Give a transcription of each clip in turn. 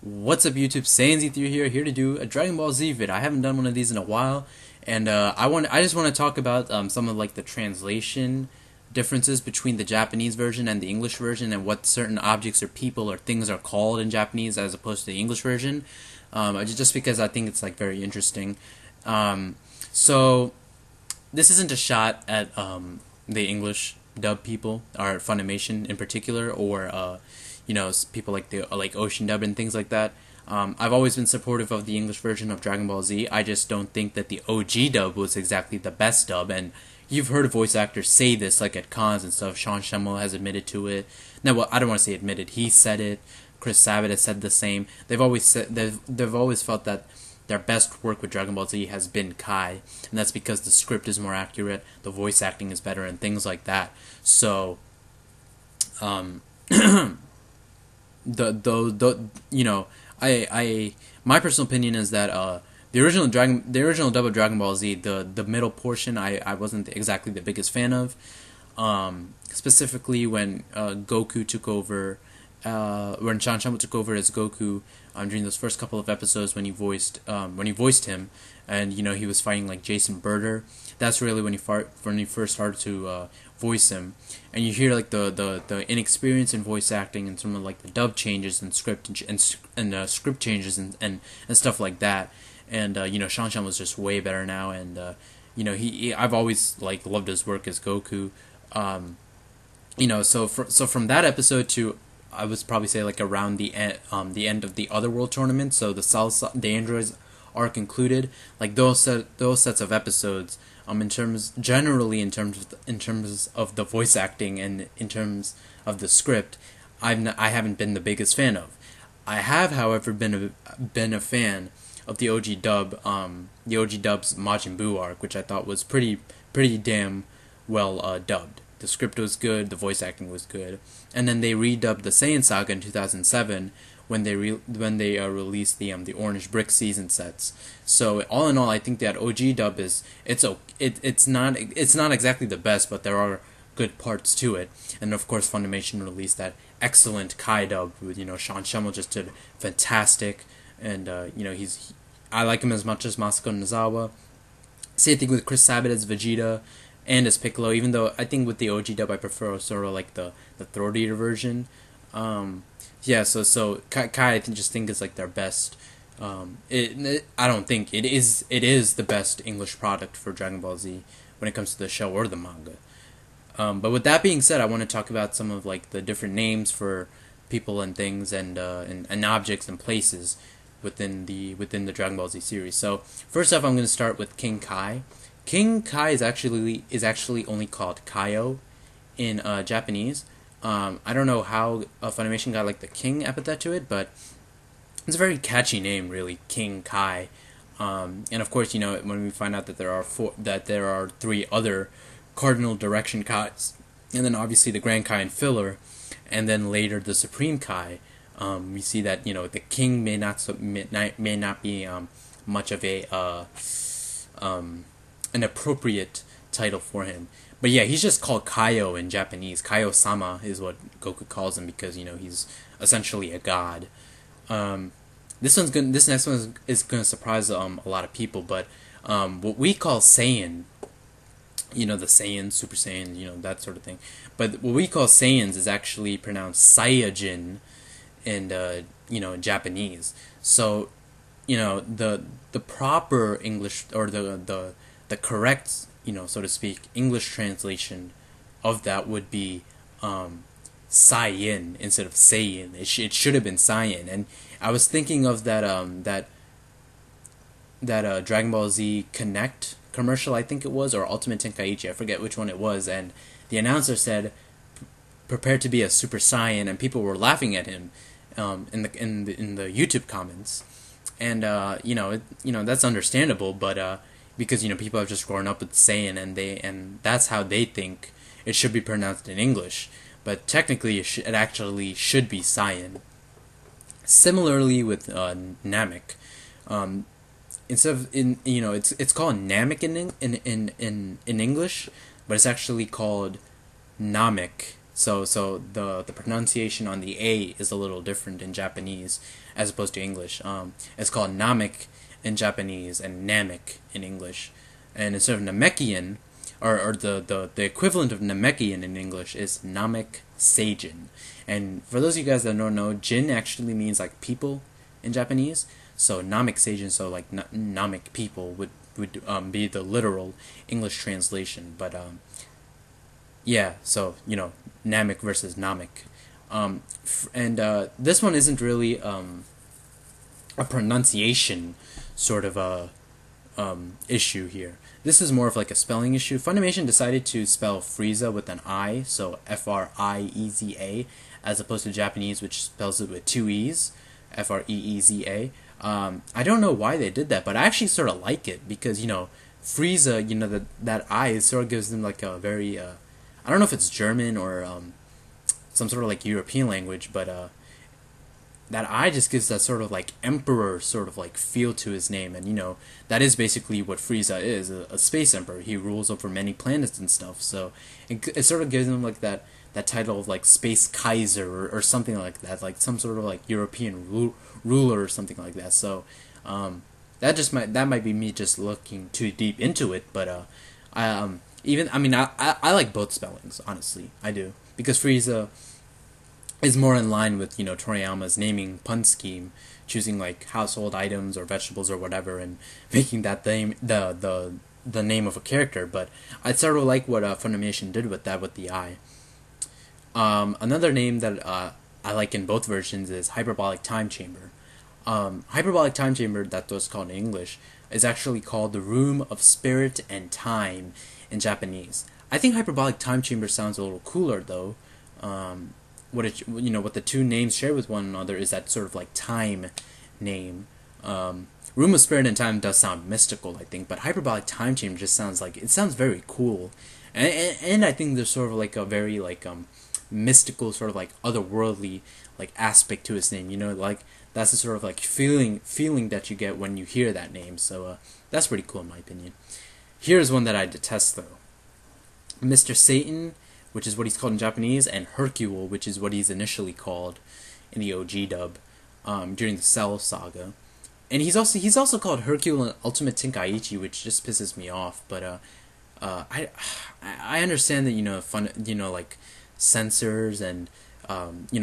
What's up, YouTube? Saiyan here to do a Dragon Ball Z vid. I haven't done one of these in a while, and I just want to talk about some of like the translation differences between the Japanese version and the English version, and what certain objects or people or things are called in Japanese as opposed to the English version. Just because I think it's like very interesting. So this isn't a shot at the English dub people or Funimation in particular, or people like the like Ocean Dub and things like that. I've always been supportive of the English version of Dragon Ball Z. I just don't think that the OG dub was exactly the best dub, and you've heard voice actors say this like at cons and stuff. Sean Schemmel has admitted to it. Now, well, I don't want to say admitted. He said it. Chris Sabat has said the same. They've always felt that their best work with Dragon Ball Z has been Kai, and that's because the script is more accurate, the voice acting is better, and things like that. So, the my personal opinion is that the original dub of Dragon Ball Z, the middle portion, I wasn't exactly the biggest fan of. Specifically when Goku took over, when Sean Schemmel took over as Goku, during those first couple of episodes when he voiced him, and he was fighting like Jason Birder. That's really when he first started to voice him, and you hear like the inexperience in voice acting and some of like the dub changes and script script changes and stuff like that. And Sean Schemmel was just way better now, and I've always like loved his work as Goku. So from that episode to, I would probably say like around the end of the Otherworld tournament, so the androids arc included, like those sets of episodes, in terms of the voice acting and in terms of the script, I haven't been the biggest fan of. I have, however, been a fan of the OG dub, the OG dub's Majin Buu arc, which I thought was pretty damn well dubbed. The script was good, the voice acting was good, and then they redubbed the Saiyan Saga in 2007 when they released the Orange Brick season sets. So all in all, I think that OG dub it's not exactly the best, but there are good parts to it. And of course, Funimation released that excellent Kai dub with Sean Schemmel just did fantastic, and I like him as much as Masako Nozawa. Same thing with Chris Sabat as Vegeta and as Piccolo, even though I think with the OG dub I prefer sort of like the Throat Eater version. So Kai I just think is like their best. I don't think it is the best English product for Dragon Ball Z when it comes to the show or the manga. But with that being said, I want to talk about some of like the different names for people and things and objects and places within the Dragon Ball Z series. So first off, I'm going to start with King Kai. King Kai is actually only called Kaio in Japanese. I don't know how Funimation got like the King epithet to it, but it's a very catchy name, really, King Kai. And of course, when we find out that there are three other cardinal direction Kais, and then obviously the Grand Kai and Filler, and then later the Supreme Kai, we see that the King may not be much of an appropriate title for him. But yeah, he's just called Kaio in Japanese. Kaio-sama is what Goku calls him because he's essentially a god. This next one is gonna surprise a lot of people, but what we call Saiyan, the Saiyan, Super Saiyan, that sort of thing. But what we call Saiyans is actually pronounced Saiyajin in Japanese. So the proper English, or the correct, so to speak, English translation of that would be Saiyan instead of Saiyan. It should have been Saiyan. And I was thinking of that Dragon Ball Z Connect commercial, I think it was, or Ultimate Tenkaichi, I forget which one it was, and the announcer said, "Prepare to be a Super Saiyan," and people were laughing at him in the YouTube comments. And that's understandable, but because people have just grown up with Saiyan, and that's how they think it should be pronounced in English. But technically, it actually should be Saiyan. Similarly with Namek, instead of it's called Namek in English, but it's actually called Namek So the pronunciation on the A is a little different in Japanese as opposed to English. It's called Namek in Japanese and Namek in English, and instead of Namekian, or the equivalent of Namekian in English is Namek Seijin. And for those of you guys that don't know, Jin actually means like people in Japanese. So Namek Seijin, so like Namek people would be the literal English translation. But yeah, so Namek versus Namek. And this one isn't really a pronunciation sort of a issue here. This is more of like a spelling issue. Funimation decided to spell Frieza with an I, so Frieza, as opposed to Japanese, which spells it with two E's, Freeza. I don't know why they did that, but I actually sort of like it because Frieza, that I sort of gives them like a very I don't know if it's German or some sort of like European language, but that I just gives that sort of like emperor sort of like feel to his name, and that is basically what Frieza is, a space emperor. He rules over many planets and stuff, so it sort of gives him like that title of like Space Kaiser or something like that, like some sort of like European ruler or something like that. So that might be me just looking too deep into it, but I like both spellings, honestly. I do, because Frieza is more in line with Toriyama's naming pun scheme, choosing like household items or vegetables or whatever and making that name the name of a character. But I sort of like what Funimation did with that with the I. Another name that I like in both versions is Hyperbolic Time Chamber. Hyperbolic Time Chamber, that was called in English, is actually called the Room of Spirit and Time in Japanese. I think Hyperbolic Time Chamber sounds a little cooler though. What the two names share with one another is that sort of like time name. Room of Spirit and Time does sound mystical, I think, but Hyperbolic Time Chamber just sounds very cool, and I think there's sort of like a very like mystical sort of like otherworldly like aspect to its name. Like that's the sort of like feeling that you get when you hear that name. So that's pretty cool in my opinion. Here's one that I detest though: Mr. Satan, which is what he's called in Japanese, and Hercule, which is what he's initially called in the OG dub during the Cell saga. And he's also called Hercule in Ultimate Tenkaichi, which just pisses me off. But I understand that like censors and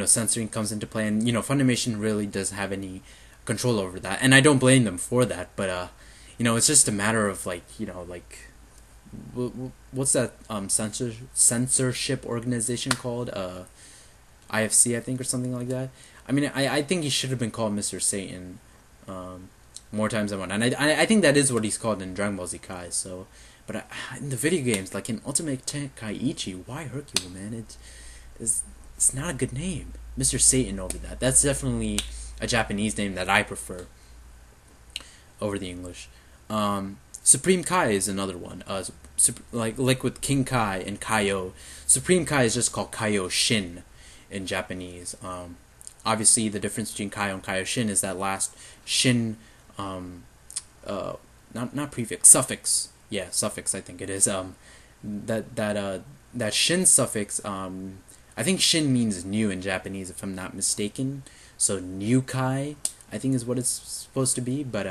censoring comes into play, and Funimation really doesn't have any control over that, and I don't blame them for that. But it's just a matter of like what's that censorship organization called? IFC, I think, or something like that. I think he should have been called Mr. Satan more times than one, and I think that is what he's called in Dragon Ball Z Kai. So, but in the video games, like in Ultimate Tenkaichi, why Hercule, man? It's not a good name. Mr. Satan over that. That's definitely a Japanese name that I prefer over the English. Supreme Kai is another one. Like with King Kai and Kaio, Supreme Kai is just called Kaioshin in Japanese. Obviously, the difference between Kaio and Kaioshin is that last shin, not prefix, suffix. Yeah, suffix. I think it is. That shin suffix. I think shin means new in Japanese, if I'm not mistaken. So new Kai, I think, is what it's supposed to be. But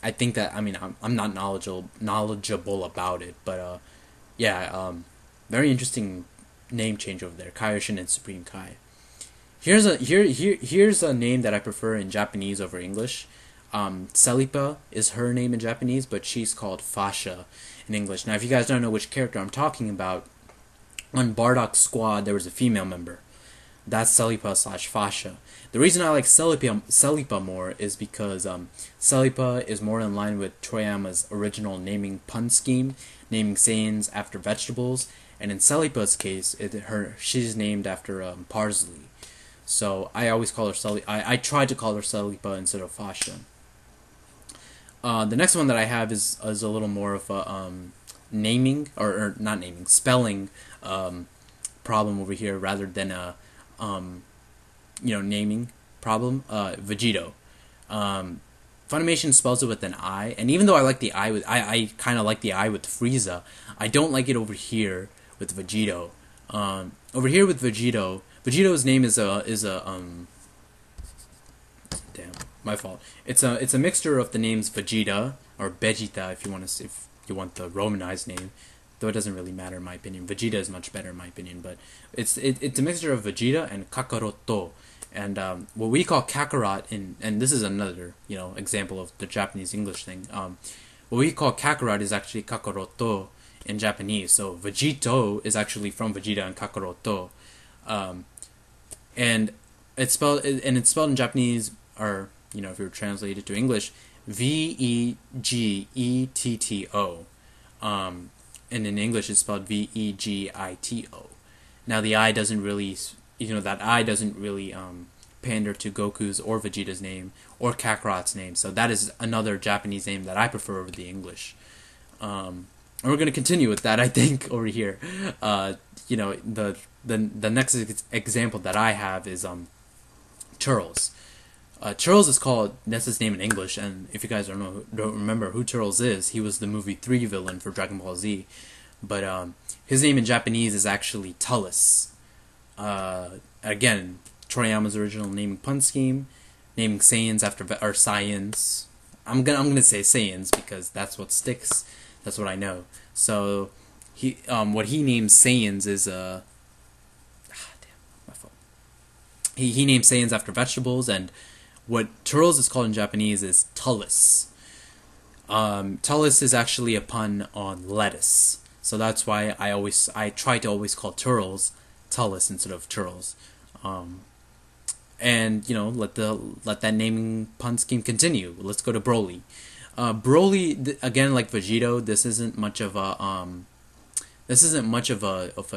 I think that I'm not knowledgeable about it, but very interesting name change over there, Kaioshin and Supreme Kai. Here's a name that I prefer in Japanese over English. Celipa is her name in Japanese, but she's called Fasha in English. Now, if you guys don't know which character I'm talking about, on Bardock's squad there was a female member. That's Celipa/Fasha. The reason I like Celipa more is because Celipa is more in line with Toriyama's original naming pun scheme, naming Saiyans after vegetables, and in Celipa's case, she's named after parsley. So I always call her Celipa. I try to call her Celipa instead of Fasha. The next one that I have is a little more of a naming or not naming, spelling problem over here rather than a naming problem. Vegito. Funimation spells it with an I, and even though I like the I kind of like the I with Frieza, I don't like it over here with Vegito. Over here with Vegito's name is a damn, my fault. It's a mixture of the names Vegeta or Vegeta if you want the Romanized name, though it doesn't really matter in my opinion. Vegeta is much better in my opinion, but it's a mixture of Vegeta and Kakaroto. And what we call Kakarot and this is another example of the Japanese English thing. What we call Kakarot is actually Kakaroto in Japanese. So Vegito is actually from Vegeta and Kakaroto, and it's spelled in Japanese, or if you were translated to English, Vegetto. And in English it's spelled Vegito. Now the I doesn't really, that I doesn't really pander to Goku's or Vegeta's name or Kakarot's name. So that is another Japanese name that I prefer over the English. And we're going to continue with that, I think, over here. The next example that I have is Turles. Turles is called, that's his name in English, and if you guys don't remember who Turles is, he was the movie 3 villain for Dragon Ball Z. But his name in Japanese is actually Tullus. Again, Toriyama's original naming pun scheme, naming Saiyans after or Saiyans. I'm gonna say Saiyans because that's what sticks. That's what I know. So what he names Saiyans is damn, my fault. He names Saiyans after vegetables, and what Turles is called in Japanese is Tullus. Tullus is actually a pun on lettuce, so that's why I try to always call Turles Tullus instead of Turles. And let that naming pun scheme continue. Let's go to Broly. Broly, again, like Vegito, this isn't much of a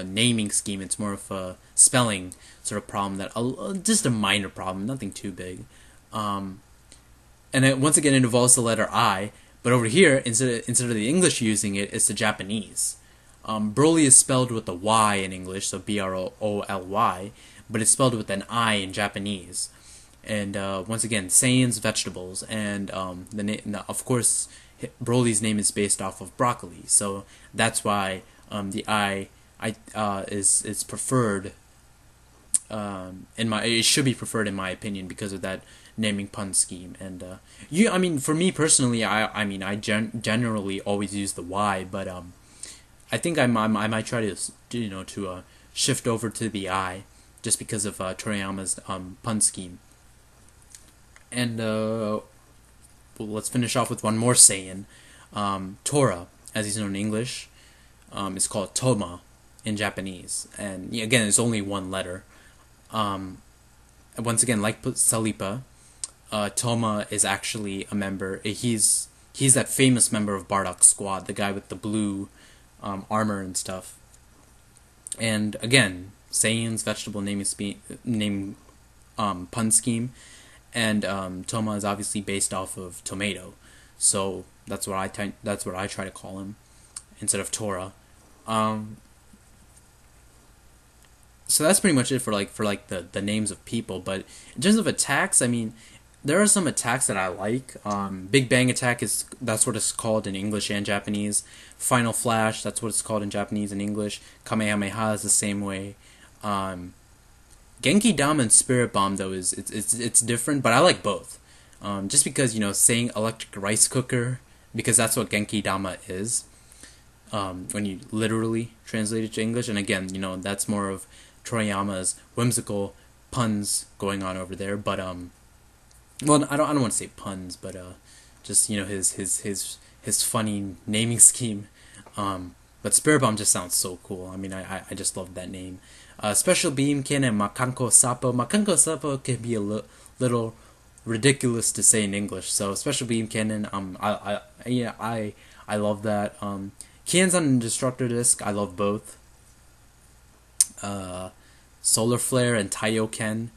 naming scheme. It's more of a spelling sort of problem, just a minor problem, nothing too big. And once again, it involves the letter I, but over here, instead of the English using it, it's the Japanese. Broly is spelled with a Y in English, so Broly, but it's spelled with an I in Japanese. And once again, Saiyans, vegetables, and of course, Broly's name is based off of broccoli, so that's why the I is preferred. It should be preferred in my opinion because of that naming pun scheme. And for me personally, I generally always use the Y, but I think I might try to to shift over to the I just because of Toriyama's pun scheme. And let's finish off with one more Saiyan. Tora, as he's known in English, is called Toma in Japanese, and again, it's only one letter. Once again, like Salipa, Toma is actually a member. He's that famous member of Bardock's squad, the guy with the blue armor and stuff. And again, Saiyan's vegetable name pun scheme, and Toma is obviously based off of tomato, so that's what I try to call him instead of Tora. So that's pretty much it for the names of people. But in terms of attacks, there are some attacks that I like. Big Bang Attack that's what it's called in English and Japanese. Final Flash, that's what it's called in Japanese and English. Kamehameha is the same way. Genki Dama and Spirit Bomb though it's different, but I like both. Just because saying electric rice cooker, because that's what Genki Dama is. When you literally translate it to English, and again, that's more of Toriyama's whimsical puns going on over there. But well, I don't want to say puns, but just his funny naming scheme. But Spirit Bomb just sounds so cool. I just love that name. Special Beam Ken and Makanko Sapo. Makanko Sapo can be a little ridiculous to say in English. So Special Beam Cannon, I love that. Kienzan and Destructor Disc, I love both. Solar Flare and Taioken,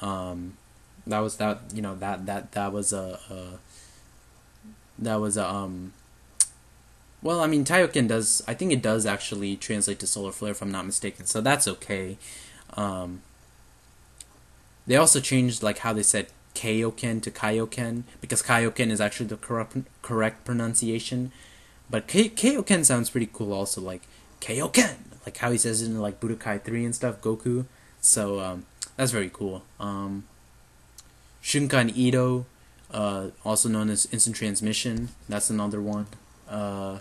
that was well, Taioken does, I think it does actually translate to Solar Flare if I'm not mistaken, so that's okay. They also changed how they said Kaioken to Kaioken, because Kaioken is actually the correct pronunciation, but Kaioken sounds pretty cool also, like Kaioken, like how he says it in like Budokai 3 and stuff, Goku. So that's very cool. Shunkan Ito, also known as instant transmission. That's another one. Trying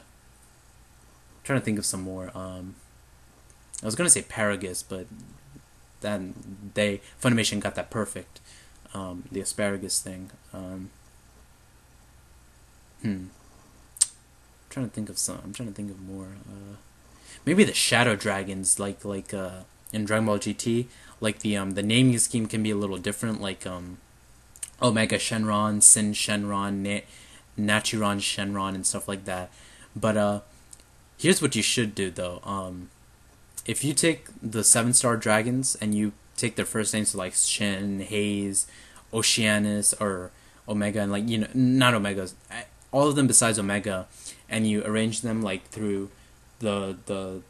to think of some more. I was gonna say Paragus, but then Funimation got that perfect. The asparagus thing. Trying to think of some. I'm trying to think of more. Maybe the Shadow Dragons, like in Dragon Ball GT. Like the naming scheme can be a little different. Like Omega Shenron, Sin Shenron, Nachiron Shenron, and stuff like that. But here's what you should do though. If you take the 7-star dragons and you take their first names, so like Shen, Haze, Oceanus, or Omega, and like, you know, not Omegas, all of them besides Omega, and you arrange them like through the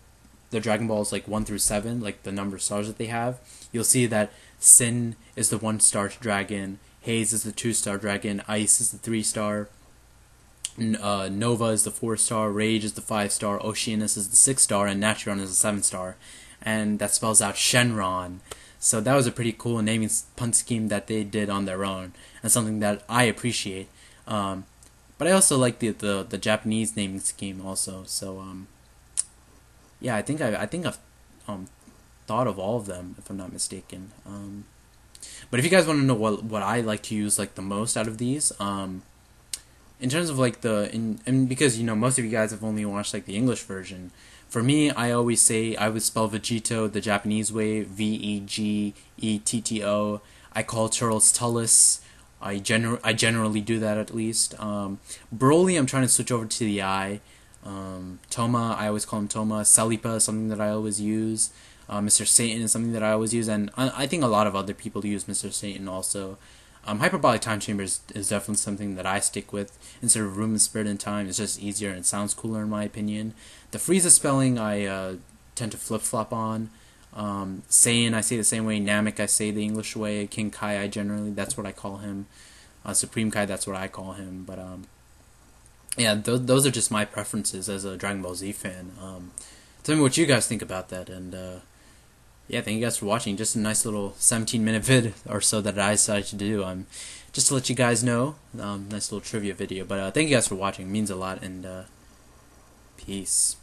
Dragon Balls like 1 through 7, like the number of stars that they have, you'll see that Sin is the 1-star dragon, Haze is the 2-star dragon, Ice is the 3-star, Nova is the 4-star, Rage is the 5-star, Oceanus is the 6-star, and Nachiron is the 7-star, and that spells out Shenron. So that was a pretty cool naming punt scheme that they did on their own, and something that I appreciate. But I also like the Japanese naming scheme also. So yeah, I think I've thought of all of them, if I'm not mistaken. But if you guys want to know what I like to use like the most out of these, in terms of like and because, you know, most of you guys have only watched like the English version. For me, I always say I would spell Vegito the Japanese way, Vegetto. I call Turles Tullus. I generally do that at least. Broly, I'm trying to switch over to the I. Toma, I always call him Toma. Salipa is something that I always use. Mr. Satan is something that I always use, and I think a lot of other people use Mr. Satan also. Hyperbolic Time Chamber is definitely something that I stick with instead of Room of Spirit and Time. It's just easier and it sounds cooler in my opinion. The Frieza spelling I tend to flip-flop on. Saiyan I say the same way. Namek I say the English way. King Kai that's what I call him. Supreme Kai, that's what I call him. But yeah, those are just my preferences as a Dragon Ball Z fan. Tell me what you guys think about that, and yeah, thank you guys for watching. Just a nice little 17-minute vid or so that I decided to do. Just to let you guys know, nice little trivia video. But thank you guys for watching. It means a lot, and peace.